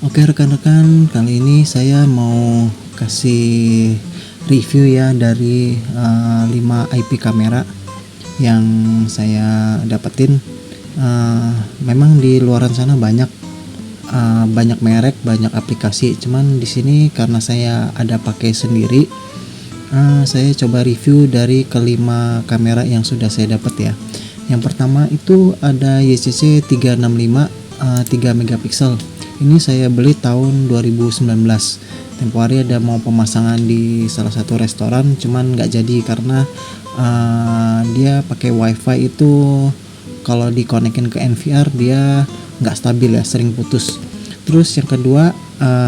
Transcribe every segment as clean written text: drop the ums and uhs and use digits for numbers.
Oke rekan-rekan, kali ini saya mau kasih review ya dari 5 IP kamera yang saya dapetin. Memang di luaran sana banyak merek, banyak aplikasi. Cuman di sini karena saya ada pakai sendiri, saya coba review dari kelima kamera yang sudah saya dapat ya. Yang pertama itu ada YCC 365 3 megapiksel. Ini saya beli tahun 2019. Tempo hari ada mau pemasangan di salah satu restoran, cuman nggak jadi karena dia pakai wifi itu kalau dikonekin ke NVR dia nggak stabil ya, sering putus. Terus yang kedua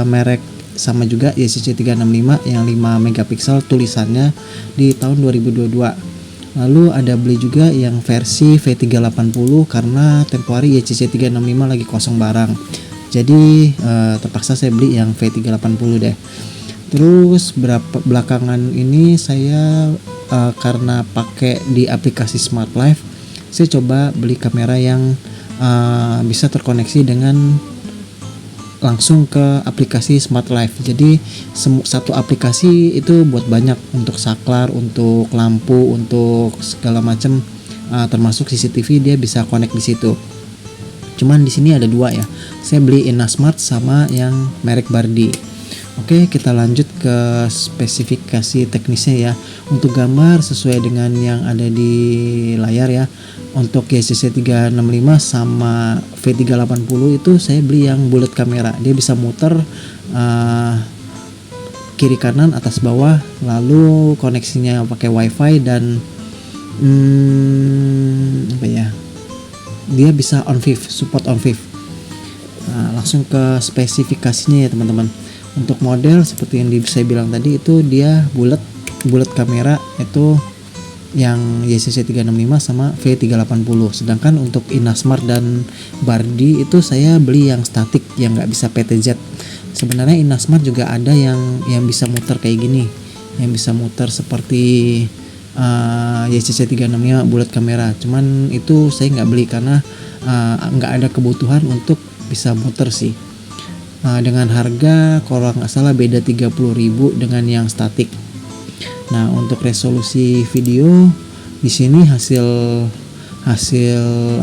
merek sama juga YCC 365 yang 5 megapiksel, tulisannya di tahun 2022. Lalu ada beli juga yang versi V380 karena tempo hari YCC 365 lagi kosong barang. Jadi terpaksa saya beli yang V380 deh. Terus belakangan ini saya karena pakai di aplikasi Smart Life, saya coba beli kamera yang bisa terkoneksi dengan langsung ke aplikasi Smart Life. Jadi satu aplikasi itu buat banyak, untuk saklar, untuk lampu, untuk segala macam, termasuk CCTV dia bisa connect di situ. Cuman di sini ada dua ya. Saya beli Inasmart sama yang merek Bardi. Oke, kita lanjut ke spesifikasi teknisnya ya. Untuk gambar sesuai dengan yang ada di layar ya. Untuk YCC 365 sama V380 itu saya beli yang bullet kamera. Dia bisa muter kiri kanan atas bawah, lalu koneksinya pakai wifi dan dia bisa on viv, support on viv. Langsung ke spesifikasinya ya teman-teman. Untuk model seperti yang saya bilang tadi, itu dia bullet kamera itu yang YCC 365 sama V380. Sedangkan untuk Inasmart dan Bardi itu saya beli yang statik yang nggak bisa PTZ. Sebenarnya Inasmart juga ada yang bisa muter kayak gini, yang bisa muter seperti YCC 365 bullet kamera. Cuman itu saya nggak beli karena nggak ada kebutuhan untuk bisa muter sih. Dengan harga kalau nggak salah beda 30.000 dengan yang statik. Nah, untuk resolusi video di sini hasil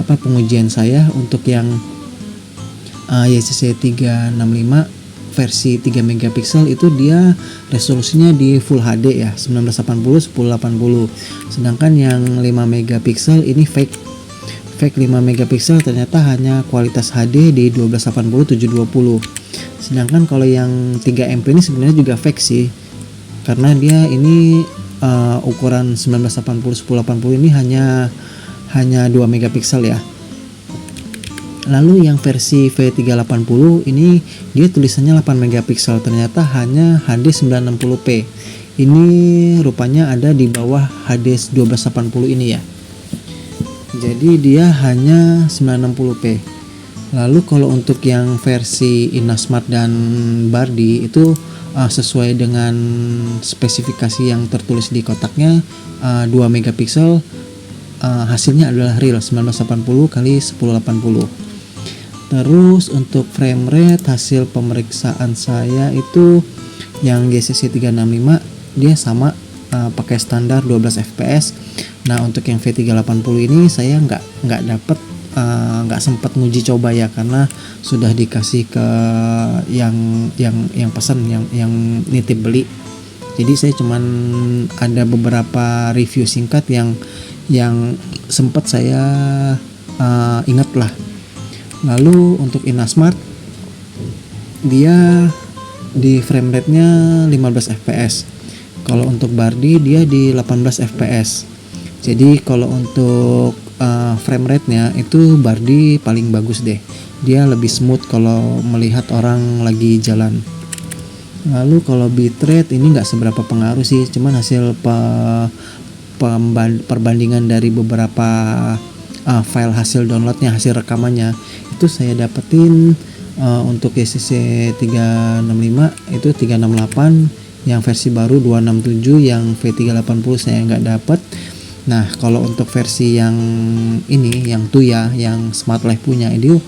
pengujian saya untuk yang YCC 365 versi 3 megapiksel itu dia resolusinya di Full HD ya, 1980 1080. Sedangkan yang 5 megapiksel ini fake 5 megapiksel ternyata hanya kualitas HD di 1280 720. Sedangkan kalau yang 3 MP ini sebenarnya juga fake sih, karena dia ini ukuran 1980 1080 ini hanya 2 megapiksel ya. Lalu yang versi V380 ini dia tulisannya 8 megapiksel, ternyata hanya HD 960p. Ini rupanya ada di bawah HD 1280 ini ya. Jadi dia hanya 960p. Lalu kalau untuk yang versi Inasmart dan Bardi itu sesuai dengan spesifikasi yang tertulis di kotaknya, 2 megapiksel, hasilnya adalah real 1980 x 1080. Terus untuk frame rate hasil pemeriksaan saya itu yang YCC 365 dia sama pakai standar 12 fps. Nah, untuk yang V380 ini saya nggak sempat nguji coba ya, karena sudah dikasih ke yang pesan, yang nitip beli. Jadi saya cuman ada beberapa review singkat yang sempat saya ingat lah. Lalu untuk Inasmart dia di frame rate-nya 15 fps. Kalau untuk Bardi dia di 18 fps. Jadi kalau untuk frame rate-nya itu Bardi paling bagus deh. Dia lebih smooth kalau melihat orang lagi jalan. Lalu kalau bitrate ini nggak seberapa pengaruh sih, cuman hasil perbandingan dari beberapa file hasil downloadnya, hasil rekamannya itu saya dapetin untuk YCC 365 itu 368, yang versi baru 267, yang V380 saya nggak dapet. Nah, kalau untuk versi yang ini, yang Tuya, yang Smart Life punya, itu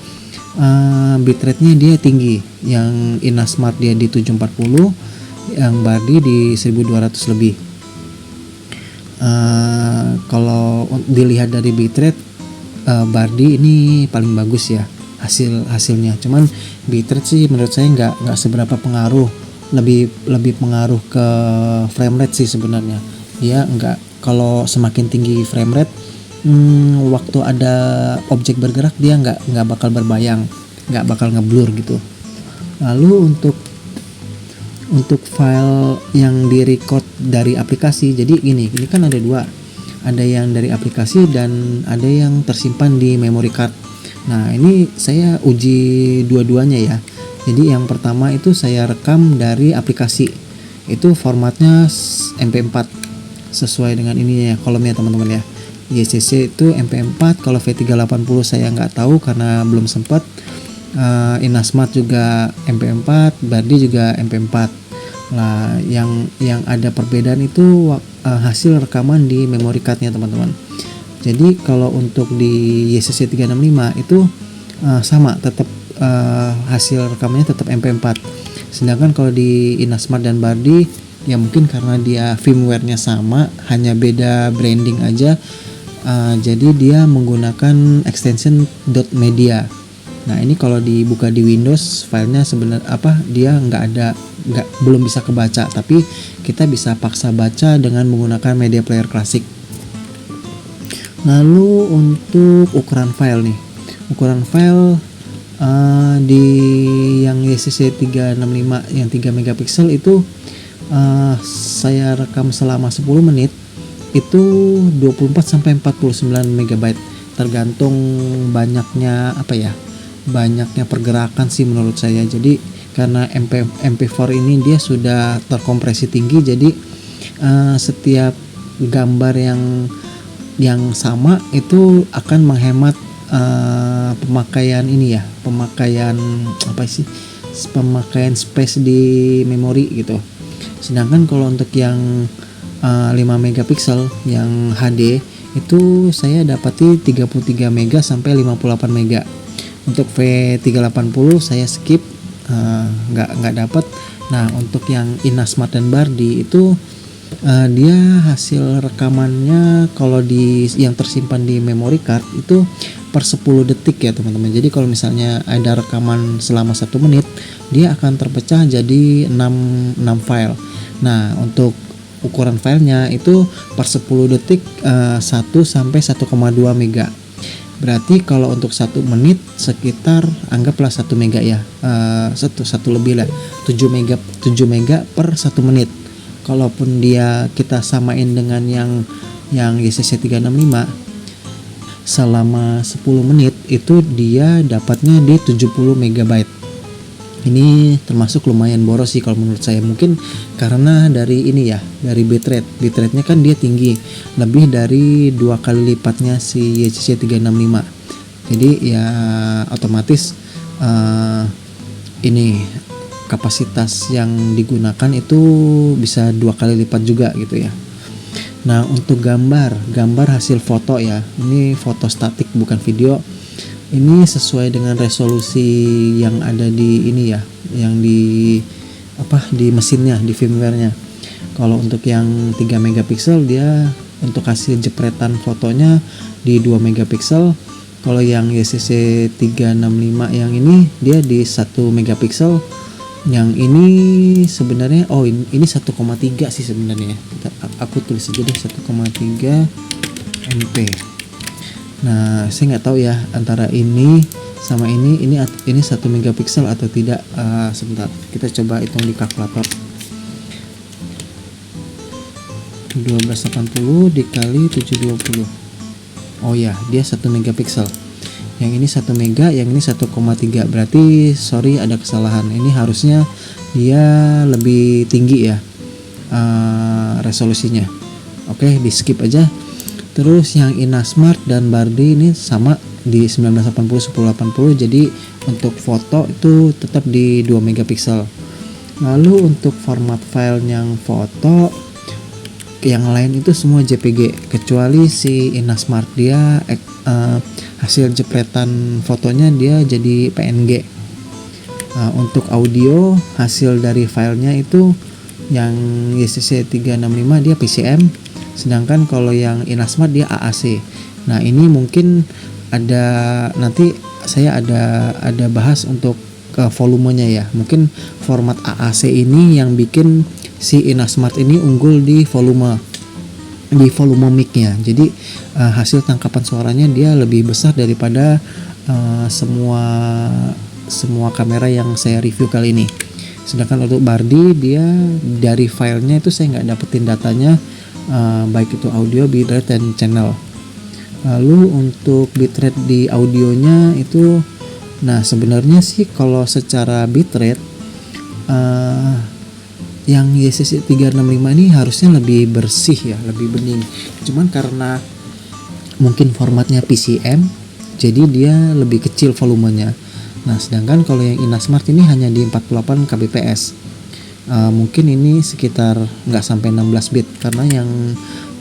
bitrate-nya dia tinggi. Yang Inasmart dia di 740, yang Bardi di 1200 lebih. Kalau dilihat dari bitrate, Bardi ini paling bagus ya hasilnya. Cuman bitrate sih menurut saya nggak seberapa pengaruh, lebih pengaruh ke frame rate sih sebenarnya. Dia kalau semakin tinggi frame rate, waktu ada objek bergerak dia nggak bakal berbayang, nggak bakal ngeblur gitu. Lalu untuk file yang direcord dari aplikasi, jadi ini kan ada dua, ada yang dari aplikasi dan ada yang tersimpan di memory card. Nah, ini saya uji dua-duanya ya. Jadi yang pertama itu saya rekam dari aplikasi, itu formatnya MP4 sesuai dengan ini ya, kolomnya teman-teman ya. YCC itu MP4, kalau V380 saya nggak tahu karena belum sempat. Inasmart juga MP4, Bardi juga MP4. Nah, yang ada perbedaan itu hasil rekaman di memory cardnya teman-teman. Jadi kalau untuk di YCC 365 itu sama, tetap hasil rekamannya tetap MP4. Sedangkan kalau di Inasmart dan Bardi ya mungkin karena dia firmware-nya sama, hanya beda branding aja. Jadi dia menggunakan extension .media. Nah, ini kalau dibuka di Windows, filenya sebenarnya dia belum bisa kebaca, tapi kita bisa paksa baca dengan menggunakan media player klasik. Lalu untuk ukuran file nih, di yang YCC 365 yang 3 megapiksel itu saya rekam selama 10 menit itu 24 sampai 49 MB, tergantung banyaknya pergerakan sih menurut saya. Jadi karena MP4 ini dia sudah terkompresi tinggi, jadi setiap gambar yang sama itu akan menghemat pemakaian space di memori gitu. Sedangkan kalau untuk yang 5 megapiksel yang HD itu saya dapati 33 mega sampai 58 mega. Untuk V380 saya skip, nggak dapat. Nah, untuk yang Inasmart dan Bardi itu dia hasil rekamannya kalau yang tersimpan di memory card itu per 10 detik ya teman-teman. Jadi kalau misalnya ada rekaman selama 1 menit, dia akan terpecah jadi 6 file. Nah, untuk ukuran filenya itu per 10 detik 1 sampai 1,2 mega. Berarti kalau untuk 1 menit sekitar anggaplah 1 mega ya, satu lebih lah, 7 mega per 1 menit. Kalaupun kita samain dengan yang YCC 365, selama 10 menit itu dia dapatnya di 70 megabyte. Ini termasuk lumayan boros sih kalau menurut saya, mungkin karena dari bitrate-nya kan dia tinggi, lebih dari 2 kali lipatnya si YCC 365. Jadi ya otomatis ini kapasitas yang digunakan itu bisa 2 kali lipat juga gitu ya. Nah, untuk gambar hasil foto ya, ini foto statik bukan video. Ini sesuai dengan resolusi yang ada di ini ya, yang di mesinnya, di firmware-nya. Kalau untuk yang 3 megapiksel dia untuk hasil jepretan fotonya di 2 megapiksel. Kalau yang YCC 365 yang ini dia di 1 megapiksel. Yang ini sebenarnya ini 1,3 sih sebenarnya. Aku tulis aja deh 1,3 MP. Nah, saya nggak tahu ya antara ini sama ini 1 megapiksel atau tidak. Sebentar, kita coba hitung di kalkulator. 1280 dikali 720. Oh ya, dia 1 megapiksel. Yang ini 1 mega, yang ini 1,3. Berarti sorry ada kesalahan. Ini harusnya dia lebih tinggi ya resolusinya. Oke, di skip aja. Terus yang Inasmart dan Bardi ini sama di 1980 1080. Jadi untuk foto itu tetap di 2 megapiksel. Lalu untuk format file yang foto yang lain itu semua JPG, kecuali si Inasmart dia hasil jepretan fotonya dia jadi PNG. Untuk audio hasil dari filenya itu yang YCC 365 dia PCM, sedangkan kalau yang Inasmart dia AAC. Nah ini mungkin nanti saya ada bahas untuk volumenya ya. Mungkin format AAC ini yang bikin si Inasmart ini unggul di volume mic-nya. Jadi hasil tangkapan suaranya dia lebih besar daripada semua kamera yang saya review kali ini. Sedangkan untuk Bardi dia dari filenya itu saya nggak dapetin datanya, baik itu audio, bitrate, dan channel. Lalu untuk bitrate di audionya itu, nah sebenarnya sih kalau secara bitrate yang YCC 365 ini harusnya lebih bersih ya, lebih bening. Cuman karena mungkin formatnya PCM, jadi dia lebih kecil volumenya. Nah sedangkan kalau yang Inasmart ini hanya di 48 kbps. Mungkin ini sekitar nggak sampai 16 bit, karena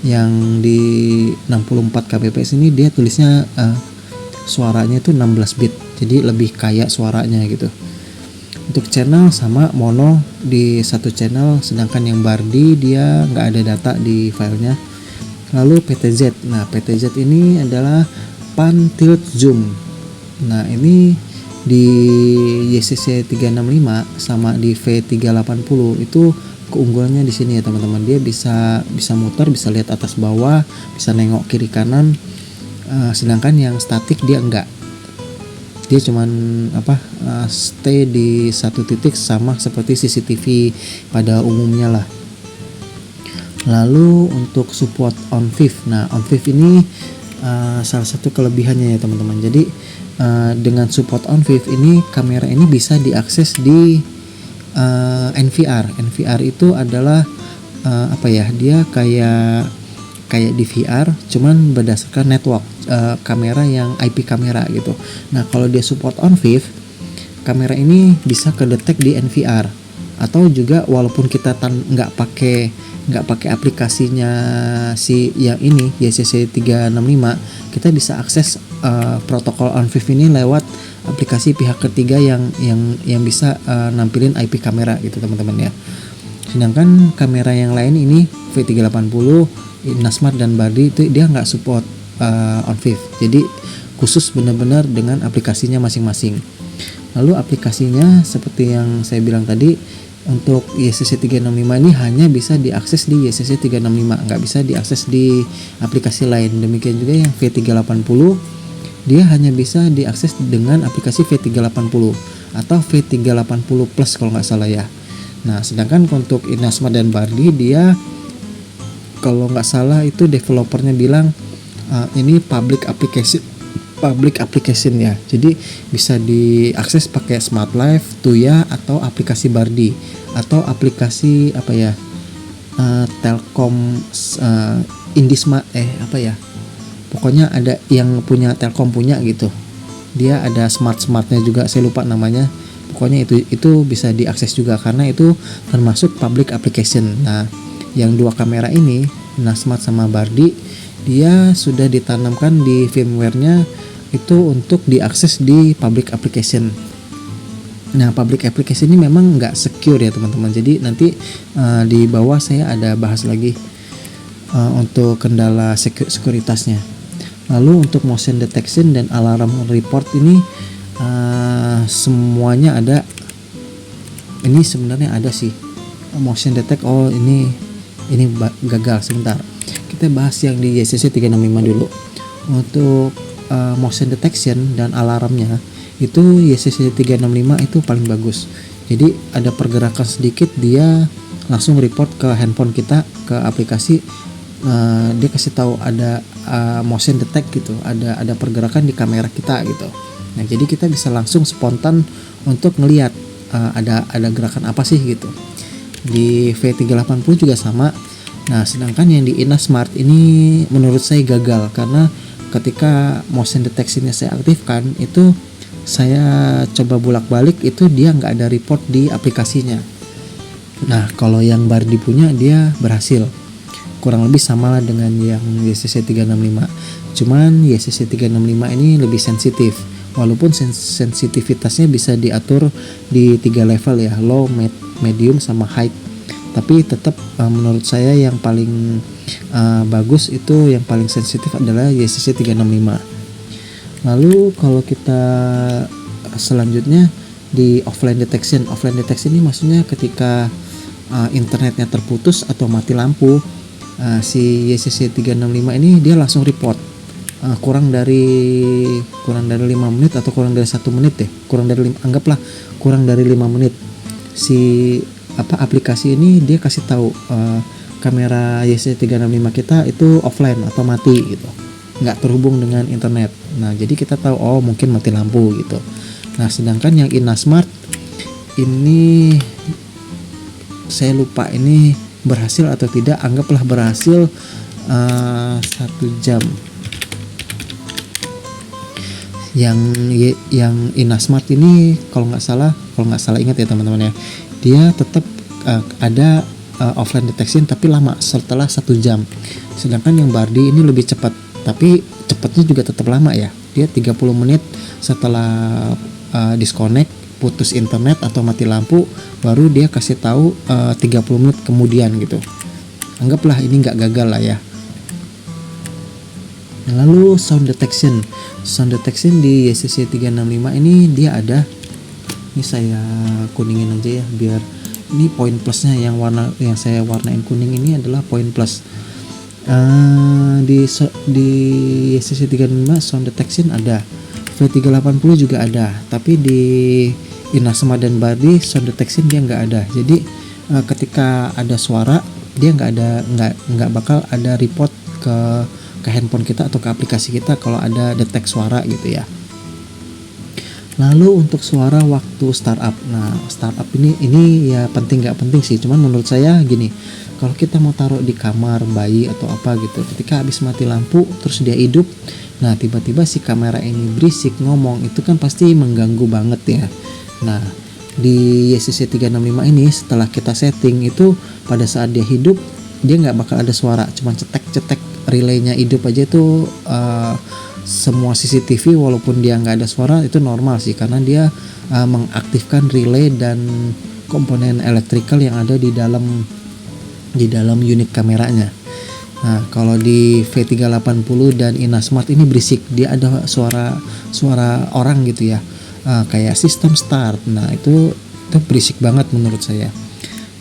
yang di 64 kbps ini dia tulisnya suaranya itu 16 bit, jadi lebih kaya suaranya gitu. Untuk channel sama mono di satu channel, sedangkan yang Bardi dia nggak ada data di filenya. Lalu PTZ, nah PTZ ini adalah pan tilt zoom. Nah ini di YCC 365 sama di V380 itu keunggulannya di sini ya teman-teman. Dia bisa muter, bisa lihat atas bawah, bisa nengok kiri kanan. Sedangkan yang statik dia enggak. Dia cuman stay di satu titik, sama seperti CCTV pada umumnya lah. Lalu untuk support OnVIF, nah OnVIF ini salah satu kelebihannya ya teman-teman. Jadi dengan support OnVIF ini, kamera ini bisa diakses di NVR. NVR itu adalah dia kayak di VR, cuman berdasarkan network kamera yang IP kamera gitu. Nah kalau dia support OnVIF, kamera ini bisa kedetek di NVR, atau juga walaupun kita nggak pakai aplikasinya si yang ini YCC 365, kita bisa akses protokol OnVIF ini lewat aplikasi pihak ketiga yang bisa nampilin IP kamera gitu teman-teman ya. Sedangkan kamera yang lain ini V380, Inasmart, dan Bardi itu dia nggak support OnVIF, jadi khusus benar-benar dengan aplikasinya masing-masing. Lalu aplikasinya seperti yang saya bilang tadi, untuk YCC 365 ini hanya bisa diakses di YCC 365, nggak bisa diakses di aplikasi lain. Demikian juga yang V380, dia hanya bisa diakses dengan aplikasi V380 atau V380 Plus kalau nggak salah ya. Nah sedangkan untuk Inasmart dan Bardi, dia kalau nggak salah itu developernya bilang ini public application ya, jadi bisa diakses pakai Smart Life, Tuya, atau aplikasi Bardi, atau aplikasi Telkom Indisma pokoknya ada yang punya Telkom punya gitu. Dia ada smartnya juga, saya lupa namanya. Pokoknya itu bisa diakses juga karena itu termasuk public application. Nah yang dua kamera ini, Inasmart sama Bardi, dia sudah ditanamkan di firmware-nya itu untuk diakses di public application. Nah public application ini memang nggak secure ya teman-teman, jadi nanti di bawah saya ada bahas lagi untuk kendala sekuritasnya. Lalu untuk motion detection dan alarm report ini semuanya ada. Ini sebenarnya ada sih motion detect. Ini gagal. Sebentar, kita bahas yang di YCC 365 dulu. Untuk motion detection dan alarmnya itu YCC 365 itu paling bagus. Jadi ada pergerakan sedikit, dia langsung report ke handphone kita, ke aplikasi. Dia kasih tahu ada motion detect gitu, ada pergerakan di kamera kita gitu. Nah jadi kita bisa langsung spontan untuk ngelihat ada gerakan apa sih gitu. Di V380 juga sama. Nah sedangkan yang di Inasmart ini menurut saya gagal, karena ketika motion detection-nya saya aktifkan, itu saya coba bolak-balik, itu dia nggak ada report di aplikasinya. Nah kalau yang Bardi punya, dia berhasil. Kurang lebih sama lah dengan yang YCC 365. Cuman YCC 365 ini lebih sensitif, walaupun sensitivitasnya bisa diatur di 3 level ya, low, medium sama high. Tapi tetap menurut saya yang paling bagus itu yang paling sensitif adalah YCC 365. Lalu kalau kita selanjutnya di offline detection. Offline detection ini maksudnya ketika internetnya terputus atau mati lampu, si YCC 365 ini dia langsung report kurang dari 5 menit atau kurang dari 1 menit deh, anggaplah kurang dari 5 menit si aplikasi ini dia kasih tahu kamera YCC 365 kita itu offline atau mati gitu, nggak terhubung dengan internet. Nah jadi kita tahu oh mungkin mati lampu gitu. Nah sedangkan yang Inasmart ini saya lupa ini berhasil atau tidak, anggaplah berhasil 1 jam. Yang Inasmart ini kalau nggak salah ingat ya teman-teman ya, dia tetap ada offline detection tapi lama, setelah 1 jam. Sedangkan yang Bardi ini lebih cepat, tapi cepatnya juga tetap lama ya, dia 30 menit setelah disconnect, putus internet atau mati lampu, baru dia kasih tahu 30 menit kemudian gitu. Anggaplah ini nggak gagal lah ya. Lalu sound detection di YCC 365 ini dia ada, ini saya kuningin aja ya biar ini poin plusnya, yang saya warnain kuning ini adalah poin plus. Di YCC 365 sound detection ada, V380 juga ada, tapi di Inasmart dan Bardi sound detection dia nggak ada. Jadi ketika ada suara dia nggak bakal ada report ke handphone kita atau ke aplikasi kita kalau ada detect suara gitu ya. Lalu untuk suara waktu startup, nah startup ini ya penting nggak penting sih, cuman menurut saya gini, kalau kita mau taruh di kamar bayi atau apa gitu, ketika habis mati lampu terus dia hidup, nah tiba-tiba si kamera ini berisik ngomong, itu kan pasti mengganggu banget ya. Nah di YCC 365 ini setelah kita setting itu, pada saat dia hidup dia nggak bakal ada suara, cuman cetek relaynya hidup aja itu semua CCTV walaupun dia nggak ada suara itu normal sih, karena dia mengaktifkan relay dan komponen elektrikal yang ada di dalam unit kameranya. Nah kalau di V380 dan Inasmart ini berisik, dia ada suara orang gitu ya, kayak sistem start. Nah itu berisik banget menurut saya.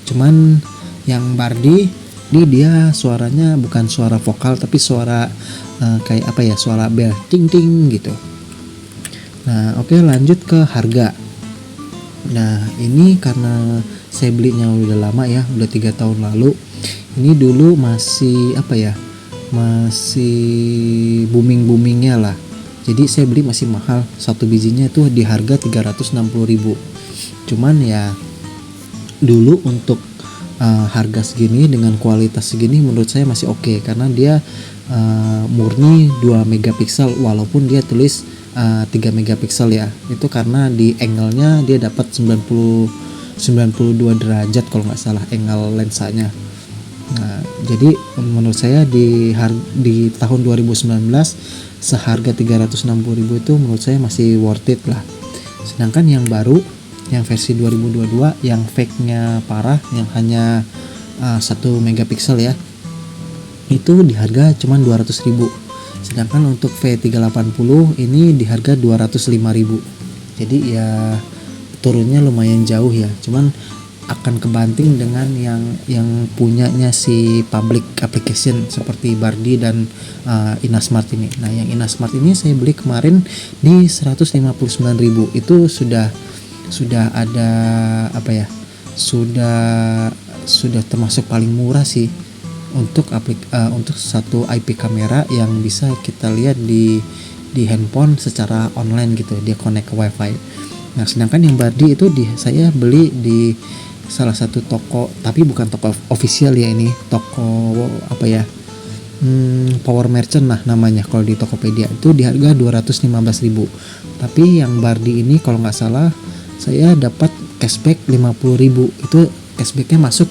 Cuman yang Bardi dia suaranya bukan suara vokal tapi suara kayak apa ya, suara bel ting ting gitu. Nah oke, lanjut ke harga. Nah ini karena saya belinya udah lama ya, udah 3 tahun lalu. Ini dulu masih masih boomingnya lah, jadi saya beli masih mahal, satu bijinya itu di harga 360.000. Cuman ya dulu untuk harga segini dengan kualitas segini menurut saya masih oke, karena dia murni 2 megapiksel walaupun dia tulis 3 megapiksel ya. Itu karena di angle-nya dia dapat 92 derajat kalau nggak salah angle lensanya. Nah, jadi menurut saya di tahun 2019 seharga 360.000 itu menurut saya masih worth it lah. Sedangkan yang baru, yang versi 2022 yang fake-nya parah, yang hanya 1 megapiksel ya, itu di harga cuma 200.000. Sedangkan untuk V380 ini di harga 205.000. Jadi ya turunnya lumayan jauh ya. Cuman akan kebanting dengan yang punyanya si public application seperti Bardi dan Inasmart ini. Nah yang Inasmart ini saya beli kemarin di 159.000. Itu sudah ada sudah termasuk paling murah sih untuk satu IP kamera yang bisa kita lihat di handphone secara online gitu, dia connect ke wifi. Nah sedangkan yang Bardi itu saya beli di salah satu toko, tapi bukan toko official ya, ini toko Power Merchant lah namanya kalau di Tokopedia, itu di harga 215.000. Tapi yang Bardi ini kalau nggak salah saya dapat cashback 50.000. Itu cashbacknya masuk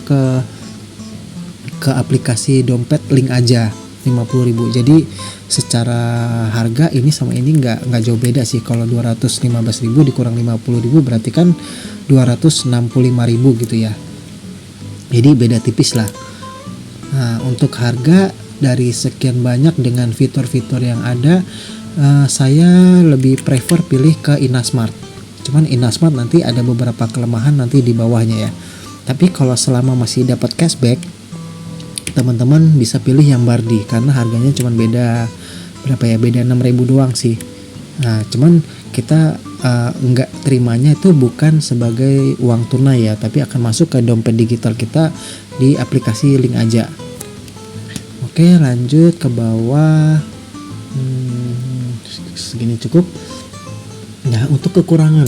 ke aplikasi dompet link aja 250.000. Jadi secara harga ini sama ini nggak jauh beda sih. Kalau 215.000 dikurang 50.000 berarti kan 265.000 gitu ya. Jadi beda tipis lah. Nah, untuk harga dari sekian banyak dengan fitur-fitur yang ada, saya lebih prefer pilih ke Inasmart. Cuman Inasmart nanti ada beberapa kelemahan nanti di bawahnya ya. Tapi kalau selama masih dapat cashback, teman-teman bisa pilih yang Bardi karena harganya cuman beda berapa ya? Beda 6.000 doang sih. Nah, cuman kita nggak terimanya itu bukan sebagai uang tunai ya, tapi akan masuk ke dompet digital kita di aplikasi Link Aja. Oke, lanjut ke bawah. Segini cukup. Nah, untuk kekurangan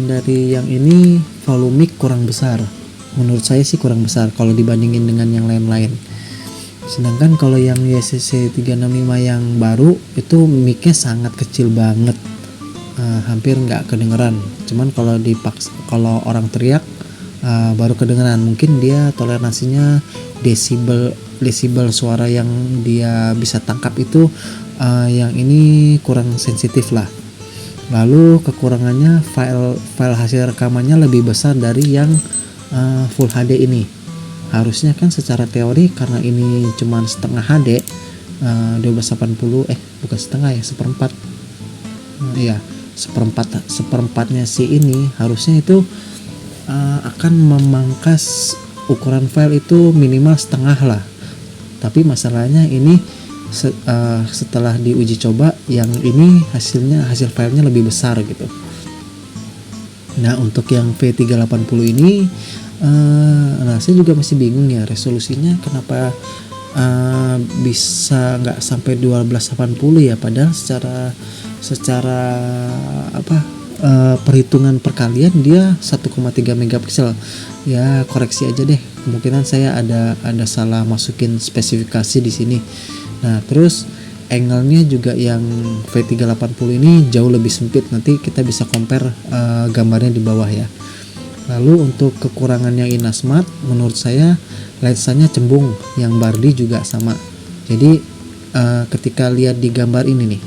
dari yang ini, volume mic kurang besar. Menurut saya sih kurang besar kalau dibandingin dengan yang lain-lain. Sedangkan kalau yang YCC 365 yang baru itu mic-nya sangat kecil banget, hampir nggak kedengeran. Cuman kalau orang teriak baru kedengeran. Mungkin dia toleransinya desibel suara yang dia bisa tangkap itu yang ini kurang sensitif lah. Lalu kekurangannya file hasil rekamannya lebih besar dari yang Full HD ini. Harusnya kan secara teori karena ini cuman setengah HD, 1280 bukan setengah ya, seperempat. Iya, seperempatnya si ini harusnya itu akan memangkas ukuran file itu minimal setengah lah. Tapi masalahnya ini setelah diuji coba yang ini hasil filenya lebih besar gitu. Nah, untuk yang V380 ini saya juga masih bingung ya resolusinya kenapa bisa nggak sampai 1280 ya, padahal secara perhitungan perkalian dia 1,3 megapiksel. Ya koreksi aja deh, kemungkinan saya ada salah masukin spesifikasi di sini. Nah, terus angle-nya juga yang V380 ini jauh lebih sempit. Nanti kita bisa compare gambarnya di bawah ya. Lalu untuk kekurangan yang Inasmart, menurut saya lensanya cembung, yang Bardi juga sama. Jadi ketika lihat di gambar ini nih,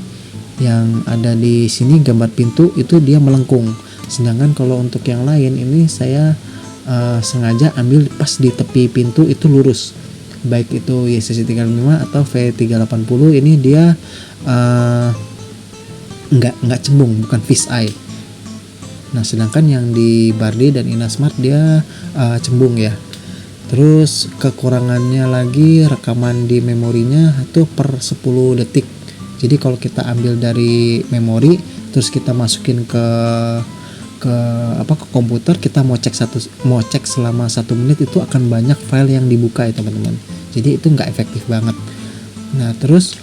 yang ada di sini gambar pintu itu dia melengkung. Sedangkan kalau untuk yang lain ini saya sengaja ambil pas di tepi pintu itu lurus. Baik itu YCC 365 atau V380 ini dia nggak cembung, bukan fish eye. Nah, sedangkan yang di Bardi dan Inasmart dia cembung ya. Terus kekurangannya lagi rekaman di memorinya itu per 10 detik. Jadi kalau kita ambil dari memori terus kita masukin ke komputer, kita mau cek selama 1 menit itu akan banyak file yang dibuka ya teman-teman. Jadi itu nggak efektif banget. Nah, terus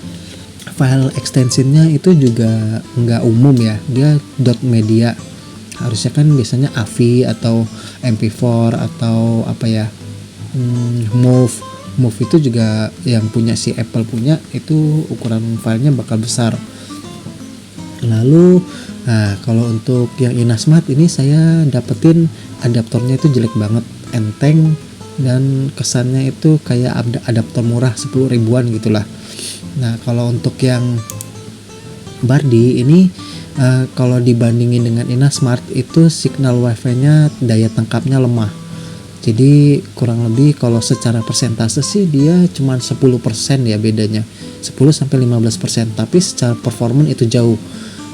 file extensionnya itu juga nggak umum ya, dia .media. Harusnya kan biasanya AVI atau MP4 atau Move itu juga yang punya si Apple punya, itu ukuran filenya bakal besar. Lalu kalau untuk yang Inasmart ini saya dapetin adaptornya itu jelek banget, enteng, dan kesannya itu kayak adaptor murah 10 ribuan gitulah. Nah, kalau untuk yang Bardi ini kalau dibandingin dengan Inasmart itu signal wifi-nya daya tangkapnya lemah. Jadi kurang lebih kalau secara persentase sih dia cuma 10% ya bedanya, 10-15%, tapi secara performance itu jauh.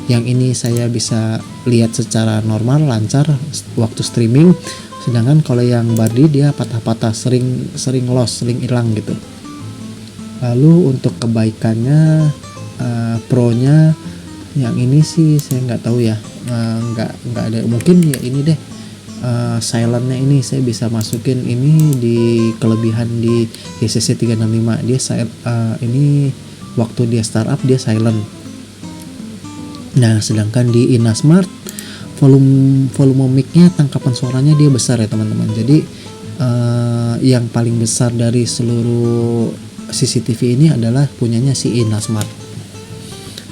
Yang ini saya bisa lihat secara normal lancar waktu streaming, sedangkan kalau yang Bardi dia patah-patah, sering loss, sering hilang gitu. Lalu untuk kebaikannya pro-nya yang ini sih saya nggak tahu ya, nggak ada, mungkin ya ini deh. Silentnya ini saya bisa masukin ini di kelebihan di YCC 365, dia ini waktu dia startup dia silent. Nah, sedangkan di Inasmart volume mic-nya, tangkapan suaranya dia besar ya teman-teman. Jadi yang paling besar dari seluruh CCTV ini adalah punyanya si Inasmart.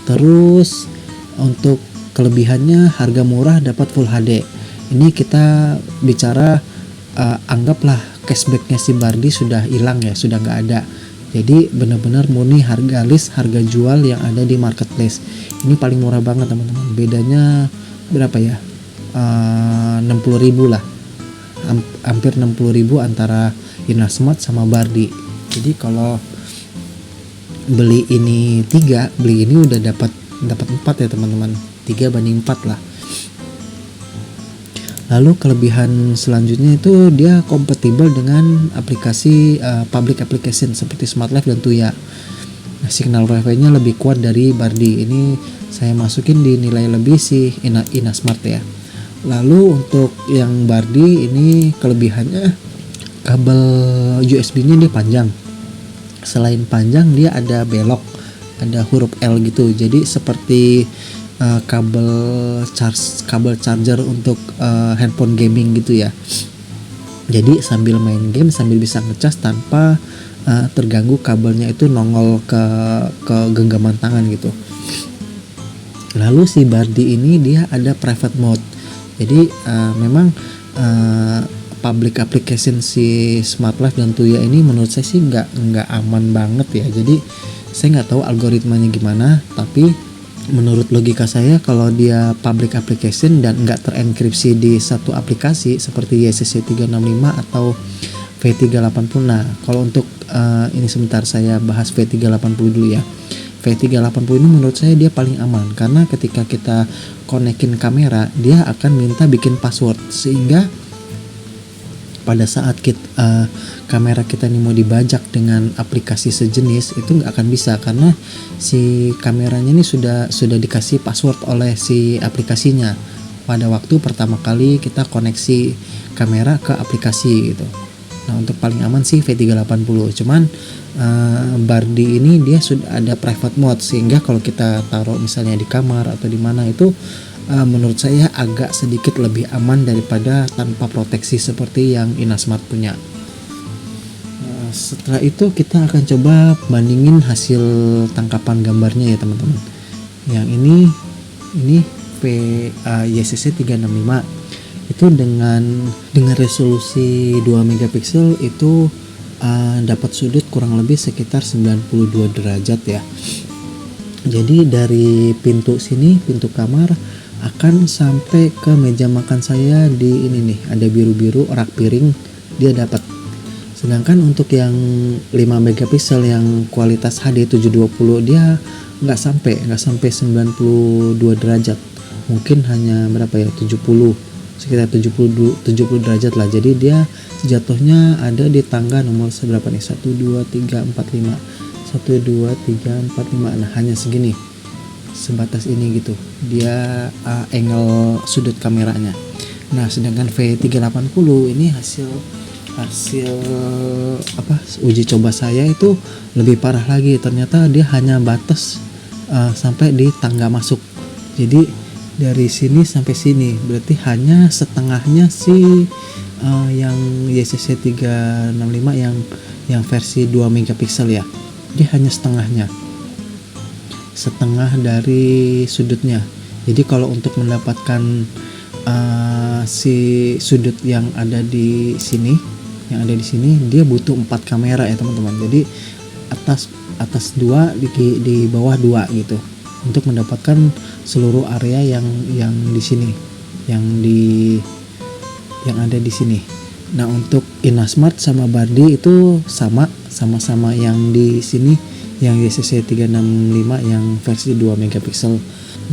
Terus untuk kelebihannya harga murah dapat Full HD. Ini kita bicara anggaplah cashbacknya si Bardi sudah hilang ya, sudah nggak ada. Jadi benar-benar murni harga list, harga jual yang ada di marketplace. Ini paling murah banget teman-teman. Bedanya berapa ya? 60.000 lah. Hampir 60.000 antara Inasmart sama Bardi. Jadi kalau beli ini 3, beli ini udah dapat 4 ya teman-teman. 3 banding 4 lah. Lalu kelebihan selanjutnya itu dia kompatibel dengan aplikasi public application seperti SmartLife dan Tuya. Nah, signal wifi-nya lebih kuat dari Bardi. Ini saya masukin di nilai lebih si Inasmart ya. Lalu untuk yang Bardi ini kelebihannya kabel USB-nya dia panjang. Selain panjang dia ada belok, ada huruf L gitu. Jadi seperti kabel charger untuk handphone gaming gitu ya. Jadi sambil main game sambil bisa ngecas tanpa terganggu kabelnya itu nongol ke genggaman tangan gitu. Lalu si Bardi ini dia ada private mode. Jadi memang public application si SmartLife dan Tuya ini menurut saya sih nggak aman banget ya. Jadi saya nggak tahu algoritmanya gimana, tapi menurut logika saya kalau dia public application dan nggak terenkripsi di satu aplikasi seperti YCC 365 atau V380. Nah kalau untuk ini sebentar saya bahas V380 dulu ya. V380 ini menurut saya dia paling aman karena ketika kita konekin kamera dia akan minta bikin password, sehingga pada saat kamera kita ini mau dibajak dengan aplikasi sejenis itu nggak akan bisa karena si kameranya ini sudah dikasih password oleh si aplikasinya pada waktu pertama kali kita koneksi kamera ke aplikasi gitu. Nah untuk paling aman sih V380, cuman Bardi ini dia sudah ada private mode sehingga kalau kita taruh misalnya di kamar atau di mana itu menurut saya agak sedikit lebih aman daripada tanpa proteksi seperti yang Inasmart punya. Setelah itu kita akan coba bandingin hasil tangkapan gambarnya ya teman-teman. Yang ini YCC 365 itu dengan resolusi 2 megapiksel itu dapat sudut kurang lebih sekitar 92 derajat ya. Jadi dari pintu kamar akan sampai ke meja makan saya di ini nih, ada biru-biru rak piring dia dapat. Sedangkan untuk yang 5 megapiksel yang kualitas HD 720 dia nggak sampai 92 derajat. Mungkin hanya berapa ya, 70, sekitar 70 derajat lah. Jadi dia jatuhnya ada di tangga nomor seberapa nih, 1 2 3 4 5 1 2 3 4 5. Nah hanya segini, sebatas ini gitu dia angle sudut kameranya. Nah sedangkan V380 ini hasil uji coba saya itu lebih parah lagi. Ternyata dia hanya batas sampai di tangga masuk. Jadi dari sini sampai sini berarti hanya setengahnya si yang YCC 365 yang versi 2 megapiksel ya. Dia hanya setengah dari sudutnya. Jadi kalau untuk mendapatkan si sudut yang ada di sini dia butuh 4 kamera ya teman-teman. Jadi atas 2 di bawah 2 gitu untuk mendapatkan seluruh area yang di sini, yang ada di sini. Nah untuk Inasmart sama Bardi itu sama-sama yang di sini, yang YCC 365 yang versi 2 megapiksel.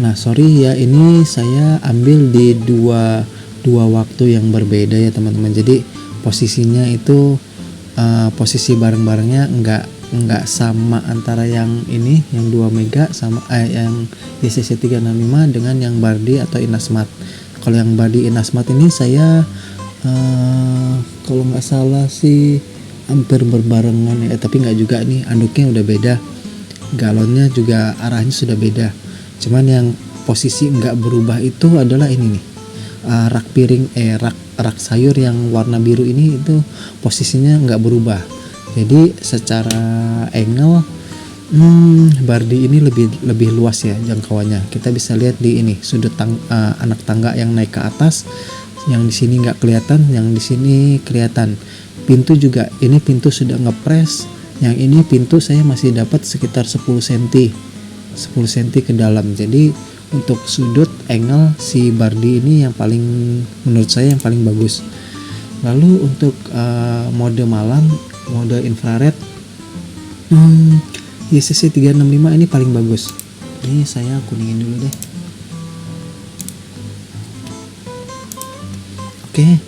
Nah sorry ya, ini saya ambil di dua waktu yang berbeda ya teman-teman. Jadi posisinya itu posisi barang-barangnya enggak sama antara yang ini yang 2 mega sama yang YCC 365 dengan yang Bardi atau Inasmart. Kalau yang Bardi Inasmart ini saya kalau nggak salah sih hampir berbarengan ya, tapi nggak juga nih, anduknya udah beda, galonnya juga arahnya sudah beda. Cuman yang posisi nggak berubah itu adalah ini nih, rak piring rak sayur yang warna biru ini itu posisinya nggak berubah. Jadi secara angle Bardi ini lebih luas ya jangkauannya. Kita bisa lihat di ini sudut anak tangga yang naik ke atas, yang di sini nggak kelihatan, yang di sini kelihatan. Pintu juga, ini pintu sudah ngepres Yang ini pintu saya masih dapat sekitar 10 cm ke dalam. Jadi untuk sudut angle si Bardi ini yang paling, menurut saya yang paling bagus. Lalu untuk mode malam, mode infrared, YCC 365 ini paling bagus. Ini saya kuningin dulu deh. Oke,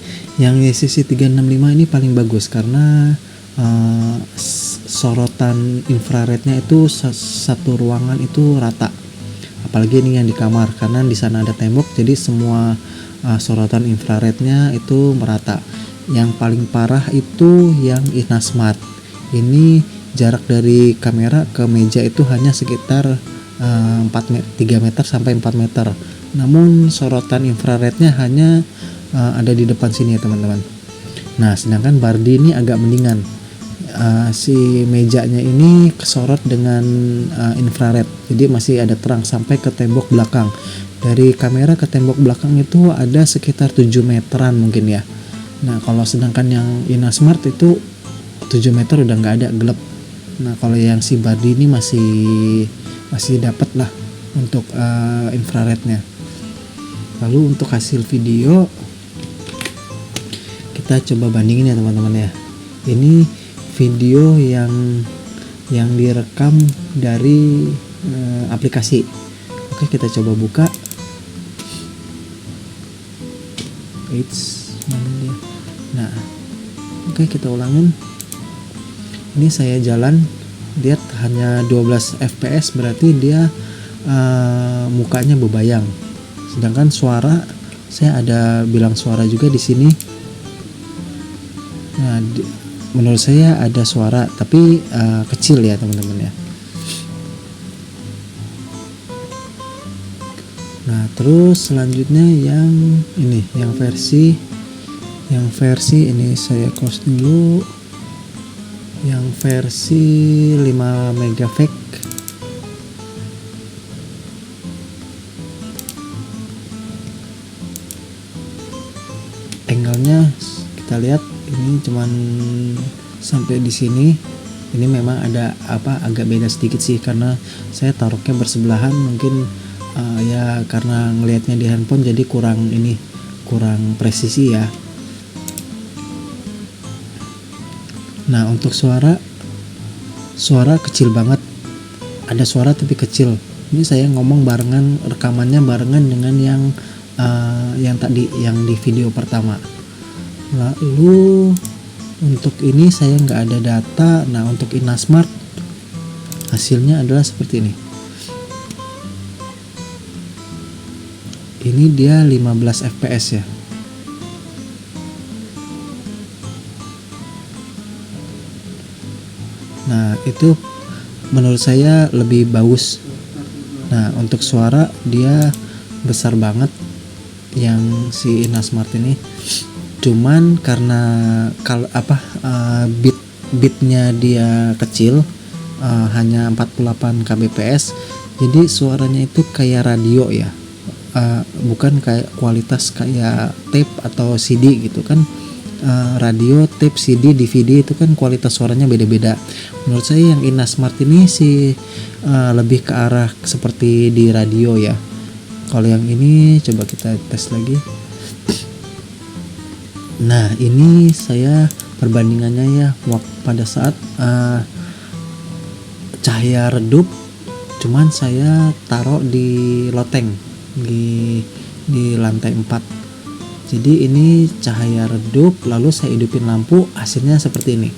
yang YCC 365 ini paling bagus karena sorotan infrarednya itu satu ruangan itu rata. Apalagi ini yang di kamar, karena di sana ada tembok, jadi semua sorotan infrarednya itu merata. Yang paling parah itu yang Inasmart. Ini jarak dari kamera ke meja itu hanya sekitar 3 meter sampai 4 meter. Namun sorotan infrarednya hanya ada di depan sini ya teman-teman. Nah, sedangkan Bardi ini agak mendingan. Si mejanya ini kesorot dengan infrared, jadi masih ada terang sampai ke tembok belakang. Dari kamera ke tembok belakang itu ada sekitar 7 meteran mungkin ya. Nah, kalau sedangkan yang Inasmart itu 7 meter udah nggak ada, gelap. Nah, kalau yang si Bardi ini masih dapat lah untuk infrarednya. Lalu untuk hasil video kita coba bandingin ya teman-teman ya. Ini video yang direkam dari aplikasi. Oke, kita coba buka. Mana dia? Nah, oke, kita ulangin. Ini saya jalan, lihat hanya 12 fps, berarti dia mukanya bebayang. Sedangkan suara, saya ada bilang suara juga di sini. Nah, menurut saya ada suara, tapi kecil ya teman-teman ya. Nah, terus selanjutnya yang ini, yang versi ini saya close dulu. Yang versi 5 megapik. Angle-nya kita lihat ini cuman sampai di sini. Ini memang ada agak beda sedikit sih, karena saya taruhnya bersebelahan, mungkin ya karena ngelihatnya di handphone jadi kurang presisi ya. Nah, untuk suara kecil banget, ada suara tapi kecil. Ini saya ngomong barengan, rekamannya barengan dengan yang tadi, yang di video pertama. Lalu untuk ini saya nggak ada data. Nah, untuk Inasmart hasilnya adalah seperti ini. Ini dia 15 fps ya. Nah, itu menurut saya lebih bagus. Nah, untuk suara dia besar banget yang si Inasmart ini. Cuman karena bitnya dia kecil, hanya 48 kbps, jadi suaranya itu kayak radio ya. Bukan kayak kualitas kayak tape atau CD gitu kan. Radio, tape, CD, DVD itu kan kualitas suaranya beda-beda. Menurut saya yang Inasmart ini sih lebih ke arah seperti di radio ya. Kalau yang ini coba kita tes lagi. Nah, ini saya perbandingannya ya, pada saat cahaya redup, cuman saya taruh di loteng di lantai 4. Jadi ini cahaya redup, lalu saya hidupin lampu, hasilnya seperti ini.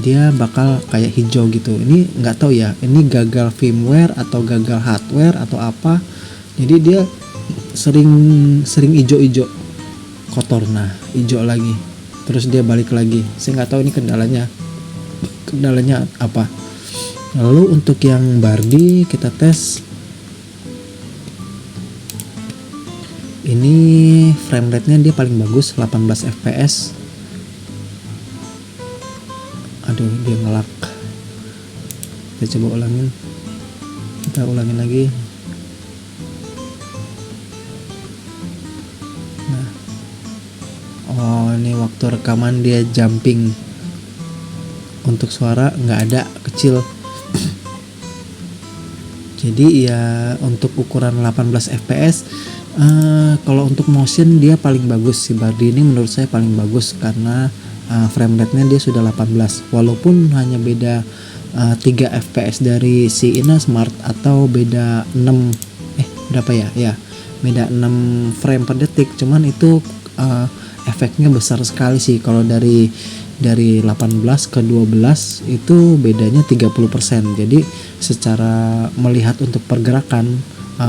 Dia bakal kayak hijau gitu. Ini nggak tahu ya, ini gagal firmware atau gagal hardware atau apa. Jadi dia sering hijau-hijau, kotor. Nah, hijau lagi, terus dia balik lagi. Saya nggak tahu ini kendalanya apa. Lalu untuk yang Bardi kita tes. Ini frame rate-nya dia paling bagus, 18 fps. Aduh, dia ngelak. Kita coba ulangin. Kita ulangin lagi. Nah. Oh, ini waktu rekaman dia jumping. untuk suara nggak ada, kecil. Jadi ya untuk ukuran 18 fps, kalau untuk motion dia paling bagus. Si Bardi ini menurut saya paling bagus karena frame rate-nya dia sudah 18, walaupun hanya beda 3 fps dari si InnoSmart, atau beda 6 berapa ya beda 6 frame per detik, cuman itu efeknya besar sekali sih. Kalau dari 18 ke 12 itu bedanya 30%. Jadi secara melihat untuk pergerakan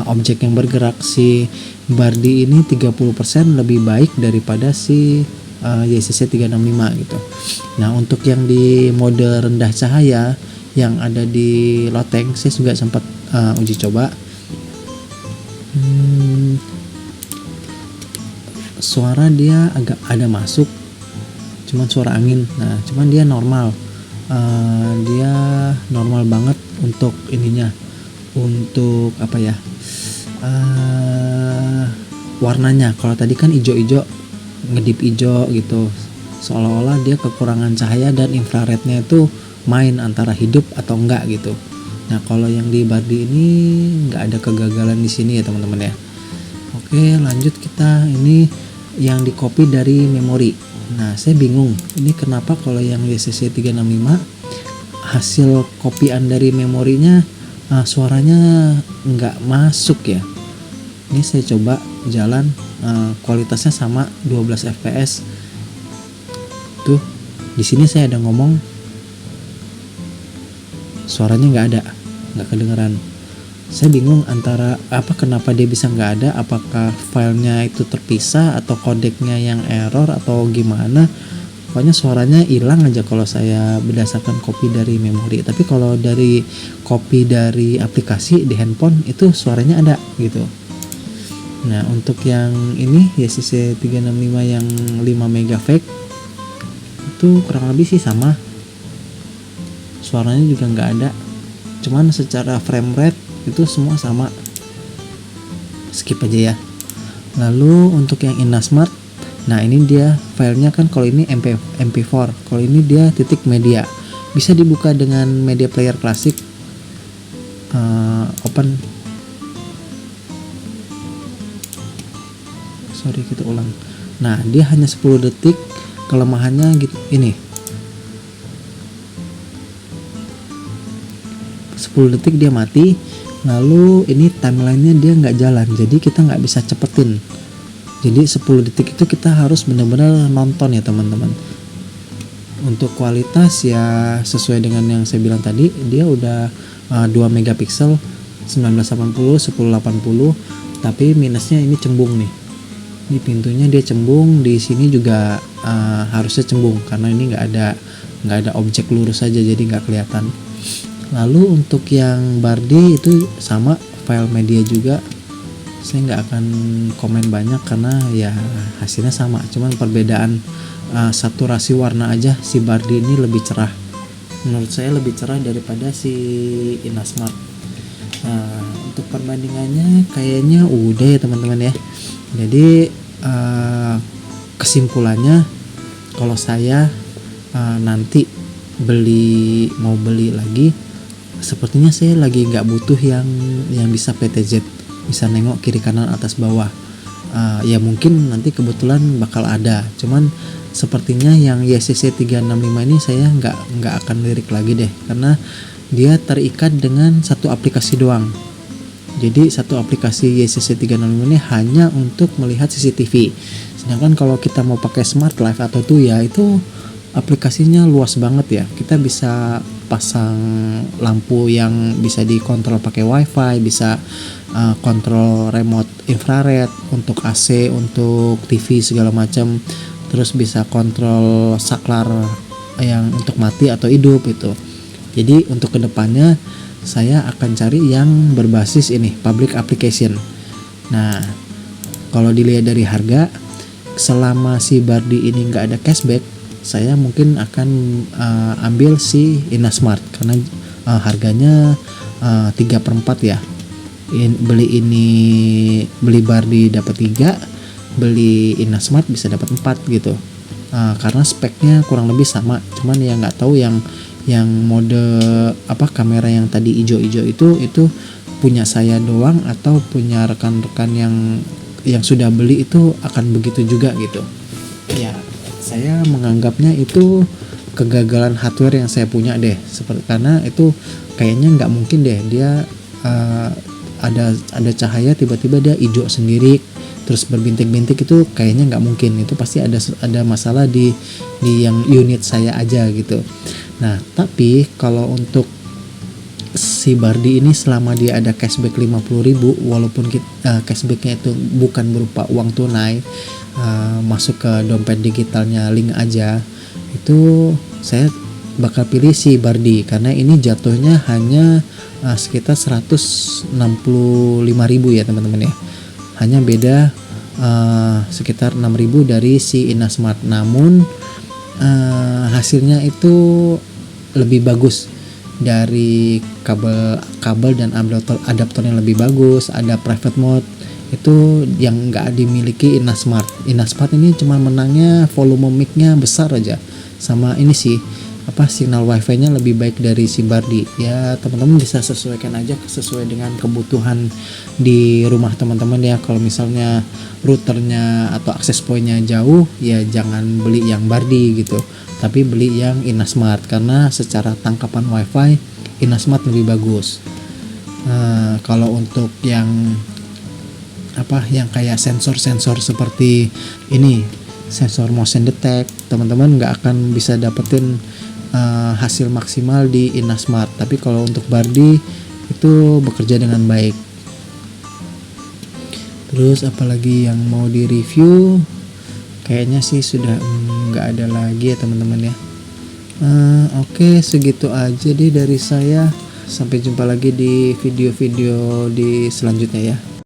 objek yang bergerak, si Bardi ini 30% lebih baik daripada si YCC 365 gitu. Nah, untuk yang di mode rendah cahaya yang ada di Loteng, saya juga sempat uji coba. Suara dia agak ada masuk, cuman suara angin. Nah, cuman dia normal. Dia normal banget untuk ininya, untuk apa ya, warnanya. Kalau tadi kan ijo-ijo, ngedip ijo gitu, seolah-olah dia kekurangan cahaya dan infrarednya itu main antara hidup atau enggak gitu. Nah, kalau yang di Bardi ini nggak ada kegagalan di sini ya teman-teman ya. Oke, lanjut kita. Ini yang di copy dari memori. Nah, saya bingung ini kenapa kalau yang YCC 365 hasil copyan dari memorinya suaranya nggak masuk ya. Ini saya coba jalan, kualitasnya sama 12 fps. Tuh, di sini saya ada ngomong, suaranya nggak kedengeran. Saya bingung antara kenapa dia bisa nggak ada, apakah filenya itu terpisah atau kodeknya yang error atau gimana. Pokoknya suaranya hilang aja kalau saya berdasarkan copy dari memori. Tapi kalau dari copy dari aplikasi di handphone itu suaranya ada gitu. Nah, untuk yang ini YCC 365 yang 5 mega fake itu kurang lebih sih sama, suaranya juga nggak ada. Cuman secara frame rate itu semua sama, skip aja ya. Lalu untuk yang InnoSmart, nah ini dia filenya kan, kalau ini MP4, kalau ini dia titik media, bisa dibuka dengan media player klasik. Open, sorry kita ulang. Nah, dia hanya 10 detik, kelemahannya gitu ini, 10 detik dia mati. Lalu ini timelinenya dia nggak jalan, jadi kita nggak bisa cepetin. Jadi 10 detik itu kita harus benar-benar nonton ya teman-teman. Untuk kualitas ya sesuai dengan yang saya bilang tadi, dia udah 2 megapiksel 1980 1080, tapi minusnya ini cembung nih. Di pintunya dia cembung, di sini juga harusnya cembung karena ini nggak ada objek lurus saja, jadi nggak kelihatan. Lalu untuk yang Bardi itu sama, file media juga. Saya nggak akan komen banyak karena ya hasilnya sama, cuman perbedaan saturasi warna aja si Bardi ini lebih cerah. Menurut saya lebih cerah daripada si InnoSmart. Untuk perbandingannya kayaknya udah ya teman-teman ya. Jadi kesimpulannya, kalau saya nanti mau beli lagi, sepertinya saya lagi nggak butuh yang bisa PTZ, bisa nengok kiri kanan atas bawah. Ya mungkin nanti kebetulan bakal ada, cuman sepertinya yang YCC 365 ini saya nggak akan lirik lagi deh, karena dia terikat dengan satu aplikasi doang. Jadi satu aplikasi YCC 365 ini hanya untuk melihat CCTV. Sedangkan kalau kita mau pakai Smart Life atau Tuya, itu aplikasinya luas banget ya. Kita bisa pasang lampu yang bisa dikontrol pakai wifi, bisa kontrol remote infrared untuk AC, untuk TV segala macam. Terus bisa kontrol saklar yang untuk mati atau hidup itu. Jadi untuk kedepannya saya akan cari yang berbasis ini, public application. Nah, kalau dilihat dari harga, selama si Bardi ini nggak ada cashback, saya mungkin akan ambil si InnoSmart karena harganya 3/4 ya. Beli Bardi dapat 3, beli InnoSmart bisa dapat 4 gitu. Karena speknya kurang lebih sama, cuman ya nggak tahu yang Yang mode kamera yang tadi ijo-ijo itu punya saya doang atau punya rekan-rekan yang sudah beli itu akan begitu juga gitu. Ya, saya menganggapnya itu kegagalan hardware yang saya punya deh, karena itu kayaknya nggak mungkin deh dia ada cahaya tiba-tiba dia hijau sendiri terus berbintik-bintik, itu kayaknya nggak mungkin. Itu pasti ada masalah di yang unit saya aja gitu. Nah, tapi kalau untuk si Bardi ini, selama dia ada cashback 50.000, walaupun cashbacknya itu bukan berupa uang tunai, masuk ke dompet digitalnya Link aja, itu saya bakal pilih si Bardi karena ini jatuhnya hanya sekitar 165.000 ya teman-teman ya. Hanya beda sekitar 6.000 dari si Inasmart, namun hasilnya itu lebih bagus dari kabel dan adaptor yang lebih bagus. Ada private mode itu yang nggak dimiliki Inasmart. Inasmart ini cuma menangnya volume mic-nya besar aja, sama ini sih signal wifi-nya lebih baik dari si Bardi. Ya teman-teman bisa sesuaikan aja sesuai dengan kebutuhan di rumah teman-teman ya. Kalau misalnya routernya atau access point-nya jauh, ya jangan beli yang Bardi gitu, tapi beli yang Inasmart karena secara tangkapan wifi Inasmart lebih bagus. Kalau untuk yang kayak sensor-sensor seperti ini, sensor motion detect, teman-teman nggak akan bisa dapetin hasil maksimal di Inasmart. Tapi kalau untuk Bardi itu bekerja dengan baik. Terus apalagi yang mau di review, kayaknya sih sudah nggak ada lagi ya teman-teman ya. Oke, segitu aja deh dari saya. Sampai jumpa lagi di video-video di selanjutnya ya.